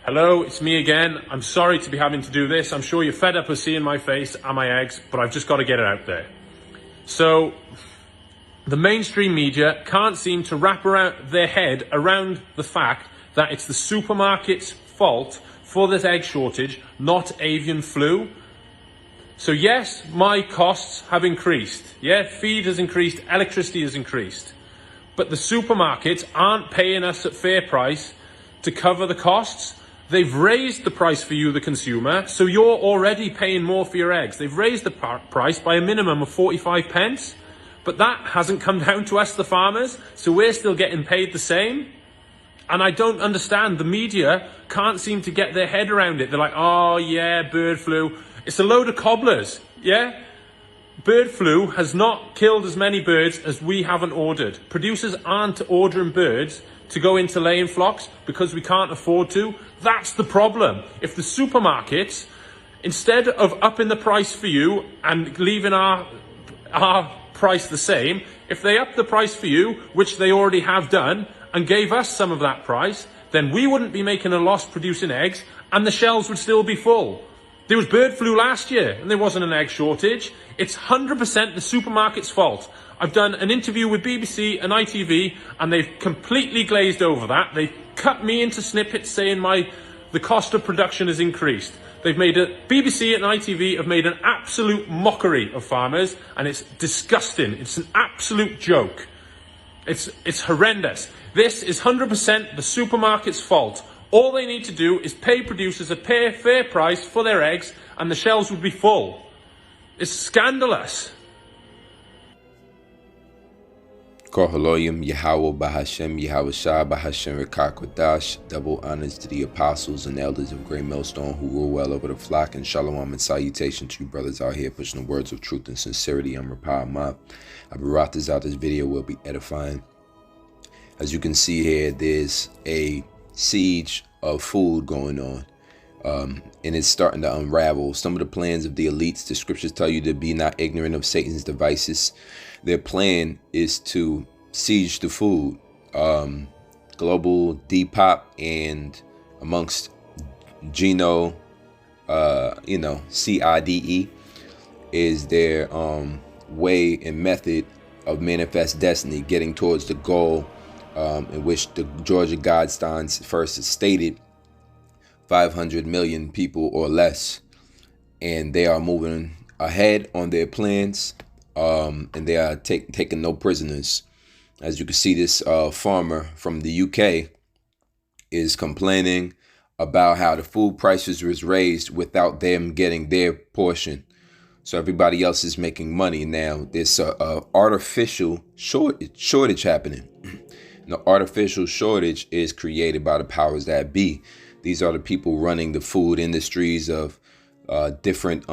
Hello, it's me again. I'm sorry to be having to do this. I'm sure you're fed up of seeing my face and my eggs, but I've just got to get it out there. So, the mainstream media can't seem to wrap their head around the fact that it's the supermarket's fault for this egg shortage, not avian flu. So yes, my costs have increased. Yeah, feed has increased, electricity has increased. But the supermarkets aren't paying us at fair price to cover the costs. They've raised the price for you, the consumer, so you're already paying more for your eggs. They've raised the price by a minimum of 45 pence, but that hasn't come down to us, the farmers, so we're still getting paid the same. And I don't understand, the media can't seem to get their head around it. They're like, oh yeah, bird flu. It's a load of cobblers, yeah? Bird flu has not killed as many birds as we haven't ordered. Producers aren't ordering birds to go into laying flocks because we can't afford to. That's the problem. If the supermarkets, instead of upping the price for you and leaving our price the same, if they up the price for you, which they already have done, and gave us some of that price, then we wouldn't be making a loss producing eggs and the shelves would still be full. There was bird flu last year and there wasn't an egg shortage. It's 100% the supermarket's fault. I've done an interview with BBC and ITV and they've completely glazed over that. They've cut me into snippets saying the cost of production has increased. BBC and ITV have made an absolute mockery of farmers and it's disgusting. It's an absolute joke. It's horrendous. This is 100% the supermarket's fault. All they need to do is pay producers a fair price for their eggs and the shelves would be full. It's scandalous. Kohaloyim Yahweh Bahashem Yahweh Shah Bahashem Rekakwadash. Double honors to the apostles and elders of Great Millstone who rule well over the flock, and shalom and salutation to you brothers out here pushing the words of truth and sincerity. I'm Rapah Ahmad. I brought this out. This video will be edifying. As you can see here, there's a siege of food going on, and it's starting to unravel. Some of the plans of the elites, the scriptures tell you to be not ignorant of Satan's devices. Their plan is to siege the food. Global Depop and amongst Geno, CIDE is their way and method of manifest destiny, getting towards the goal in which the Georgia Guidelines first stated 500 million people or less, and they are moving ahead on their plans, and they are taking no prisoners. As you can see, this farmer from the UK is complaining about how the food prices was raised without them getting their portion. So everybody else is making money. Now there's a artificial shortage happening. The artificial shortage is created by the powers that be. These are the people running the food industries of different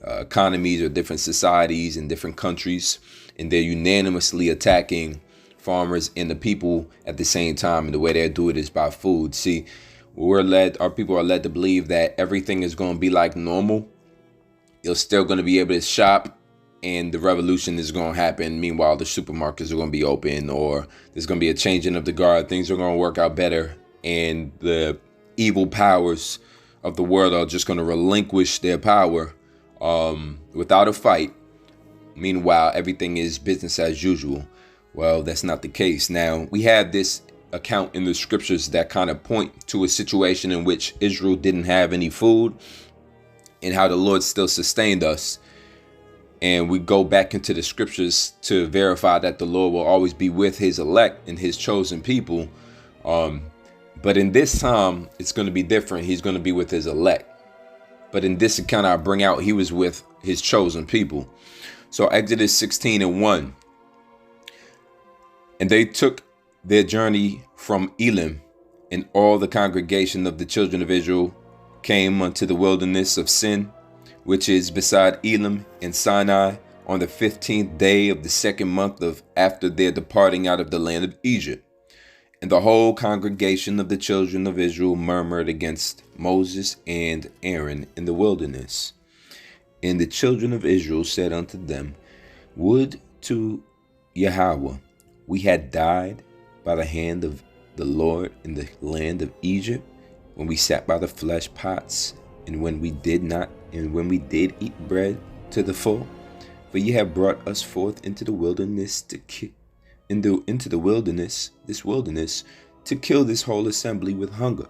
economies or different societies in different countries, and they're unanimously attacking farmers and the people at the same time. And the way they do it is by food. See, our people are led to believe that everything is going to be like normal. You're still going to be able to shop, and the revolution is going to happen. Meanwhile, the supermarkets are going to be open, or there's going to be a changing of the guard. Things are going to work out better, and the evil powers of the world are just going to relinquish their power without a fight. Meanwhile, everything is business as usual. Well, that's not the case. Now, we have this account in the scriptures that kind of point to a situation in which Israel didn't have any food and how the Lord still sustained us. And we go back into the scriptures to verify that the Lord will always be with his elect and his chosen people. But in this time, it's going to be different. He's going to be with his elect. But in this account, I bring out he was with his chosen people. So Exodus 16:1. And they took their journey from Elim, and all the congregation of the children of Israel came unto the wilderness of Sin, which is beside Elim and Sinai, on the 15th day of the second month of after their departing out of the land of Egypt. And the whole congregation of the children of Israel murmured against Moses and Aaron in the wilderness. And the children of Israel said unto them, Would to Yahweh we had died by the hand of the Lord in the land of Egypt, when we sat by the flesh pots, and when we did eat bread to the full? For ye have brought us forth into the wilderness this wilderness, to kill this whole assembly with hunger.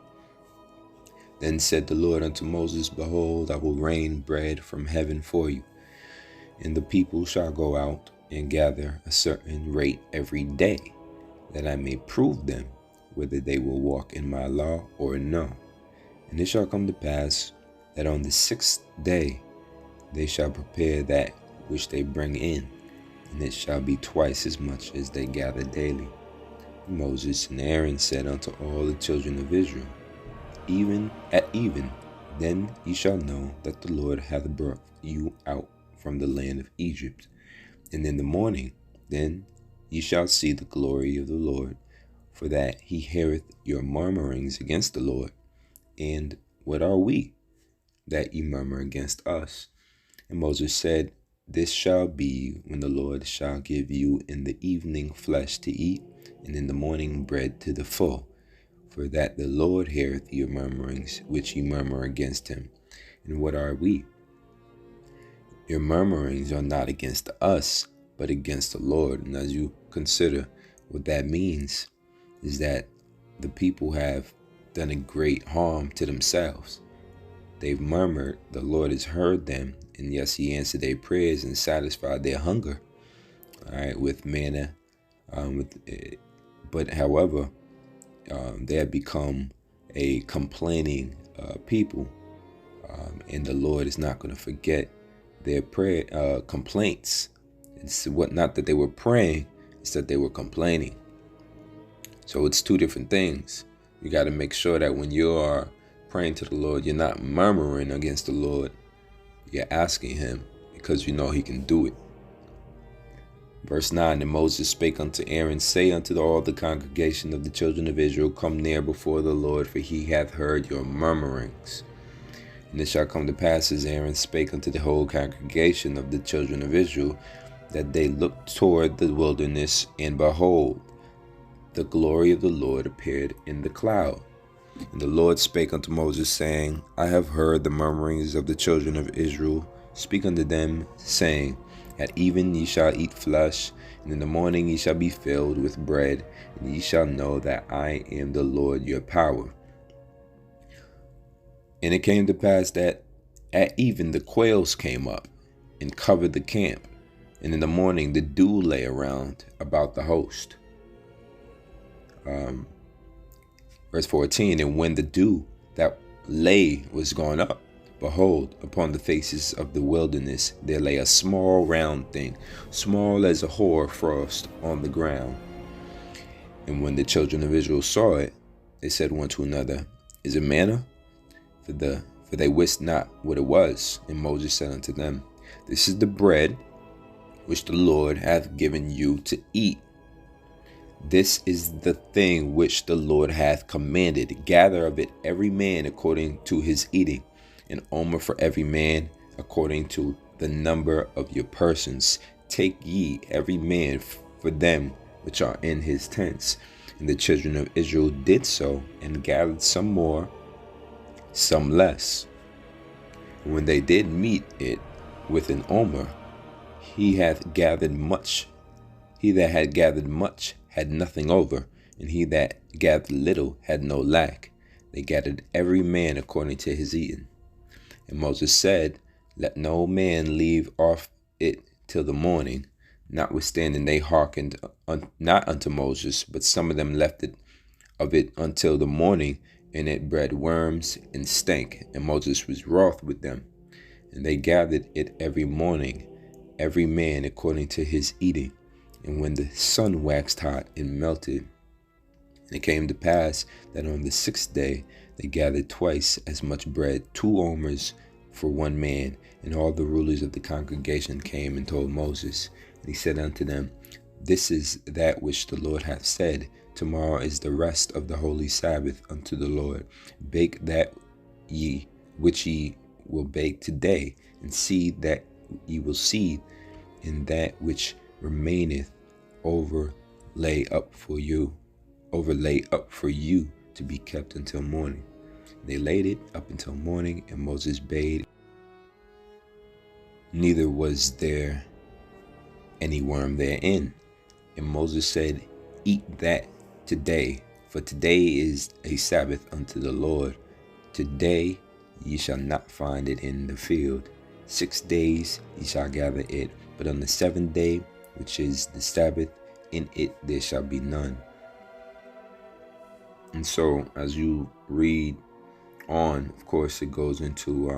Then said the Lord unto Moses, Behold, I will rain bread from heaven for you, and the people shall go out and gather a certain rate every day, that I may prove them whether they will walk in my law or no. And it shall come to pass that on the 6th day they shall prepare that which they bring in, and it shall be twice as much as they gather daily. And Moses and Aaron said unto all the children of Israel, Even at even, then ye shall know that the Lord hath brought you out from the land of Egypt. And in the morning, then ye shall see the glory of the Lord, for that he heareth your murmurings against the Lord. And what are we, that ye murmur against us? And Moses said, This shall be when the Lord shall give you in the evening flesh to eat, and in the morning bread to the full, for that the Lord heareth your murmurings which ye murmur against him. And what are we? Your murmurings are not against us, but against the Lord. And as you consider what that means, is that the people have done a great harm to themselves. They've murmured, the Lord has heard them, and yes, he answered their prayers and satisfied their hunger, all right, with manna. But however, they have become a complaining people, and the Lord is not going to forget their prayer complaints. It's not that they were praying, it's that they were complaining. So it's two different things. You got to make sure that when you are praying to the Lord, you're not murmuring against the Lord. You're asking him because you know he can do it. Verse 9, And Moses spake unto Aaron, Say unto all the congregation of the children of Israel, Come near before the Lord, for he hath heard your murmurings. And it shall come to pass, as Aaron spake unto the whole congregation of the children of Israel, that they looked toward the wilderness, and behold, the glory of the Lord appeared in the cloud. And the Lord spake unto Moses, saying, I have heard the murmurings of the children of Israel. Speak unto them, saying, At even ye shall eat flesh, and in the morning ye shall be filled with bread, and ye shall know that I am the Lord your power. And it came to pass that at even the quails came up and covered the camp, and in the morning the dew lay around about the host. Verse 14, And when the dew that lay was gone up, behold, upon the faces of the wilderness there lay a small round thing, small as a hoar frost on the ground. And when the children of Israel saw it, they said one to another, Is it manna? For they wist not what it was. And Moses said unto them, This is the bread which the Lord hath given you to eat. This is the thing which the Lord hath commanded. Gather of it every man according to his eating, an omer for every man according to the number of your persons. Take ye every man for them which are in his tents. And the children of Israel did so, and gathered some more, some less. When they did meet it with an omer, he that had gathered much had nothing over, and he that gathered little had no lack. They gathered every man according to his eating. And Moses said, Let no man leave off it till the morning. Notwithstanding they hearkened not unto Moses, but some of them left it of it until the morning, and it bred worms and stank. And Moses was wroth with them. And they gathered it every morning, every man according to his eating. And when the sun waxed hot, it melted. And it came to pass that on the 6th day they gathered twice as much bread, 2 omers for one man. And all the rulers of the congregation came and told Moses. And he said unto them, This is that which the Lord hath said. Tomorrow is the rest of the holy Sabbath unto the Lord. Bake that which ye will bake today, and seed that ye will seed, and that which remaineth overlay up for you to be kept until morning. They laid it up until morning, and Moses bade. Neither was there any worm therein. And Moses said, Eat that today, for today is a Sabbath unto the Lord. Today ye shall not find it in the field. 6 days ye shall gather it, but on the 7th day, which is the Sabbath, in it there shall be none. And so as you read on, of course, it goes into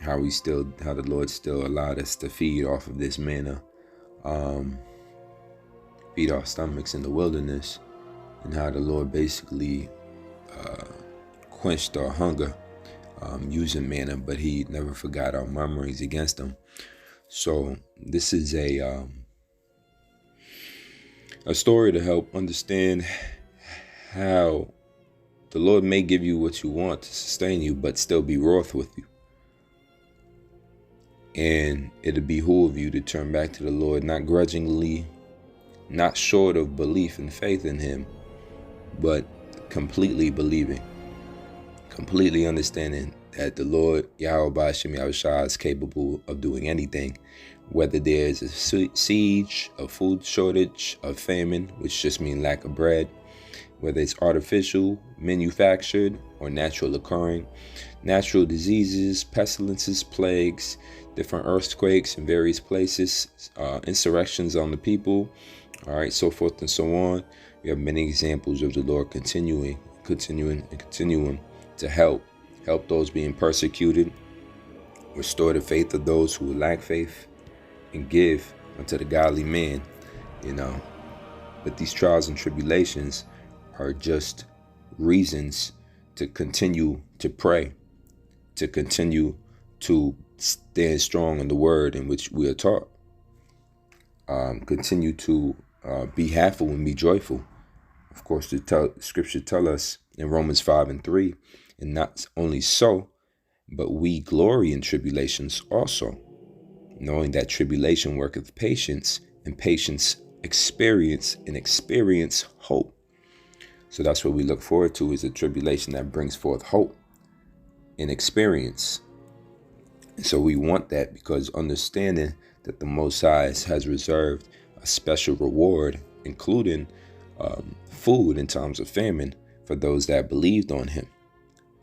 how the Lord still allowed us to feed off of this manna, feed our stomachs in the wilderness, and how the Lord basically quenched our hunger using manna, but he never forgot our murmurings against him. So this is a story to help understand how the Lord may give you what you want to sustain you, but still be wroth with you. And it'll behoove you to turn back to the Lord, not grudgingly, not short of belief and faith in him, but completely believing, completely understanding that the Lord, Yahweh B'Shem Yahushua, is capable of doing anything, whether there's a siege, a food shortage, a famine, which just means lack of bread, whether it's artificial, manufactured, or natural occurring, natural diseases, pestilences, plagues, different earthquakes in various places, insurrections on the people, all right, so forth and so on. We have many examples of the Lord continuing to help those being persecuted, restore the faith of those who lack faith, and give unto the godly man, But these trials and tribulations are just reasons to continue to pray, to continue to stand strong in the word in which we are taught. Continue to be happy and be joyful. Of course, the scripture tell us in Romans 5:3, and not only so, but we glory in tribulations also, knowing that tribulation worketh patience, and patience experience, and experience hope. So that's what we look forward to, is a tribulation that brings forth hope and experience. And so we want that, because understanding that the Most High has reserved a special reward, including food in times of famine, for those that believed on him.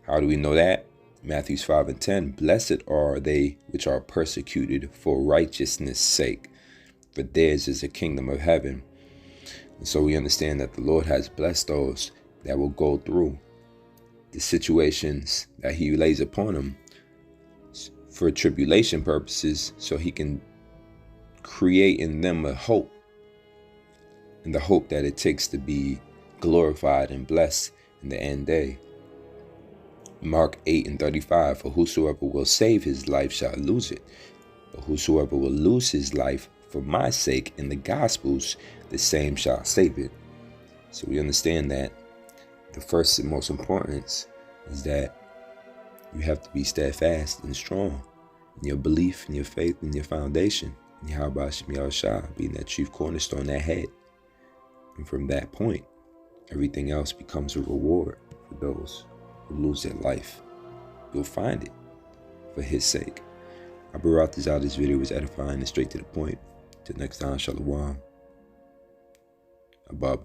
How do we know that? Matthew 5:10, Blessed are they which are persecuted for righteousness' sake, for theirs is the kingdom of heaven. And so we understand that the Lord has blessed those that will go through the situations that he lays upon them for tribulation purposes, so he can create in them a hope, and the hope that it takes to be glorified and blessed in the end day. Mark 8:35, For whosoever will save his life shall lose it, but whosoever will lose his life for my sake in the Gospels, the same shall save it. So we understand that the first and most important is that you have to be steadfast and strong in your belief, in your faith, in your foundation, in Yahweh B'Shem Yahushua being that chief cornerstone, that head. And from that point, everything else becomes a reward for those who lose their life. You'll find it for his sake. I brought this out. This video was edifying and straight to the point. Till next time, Shalom. Abba.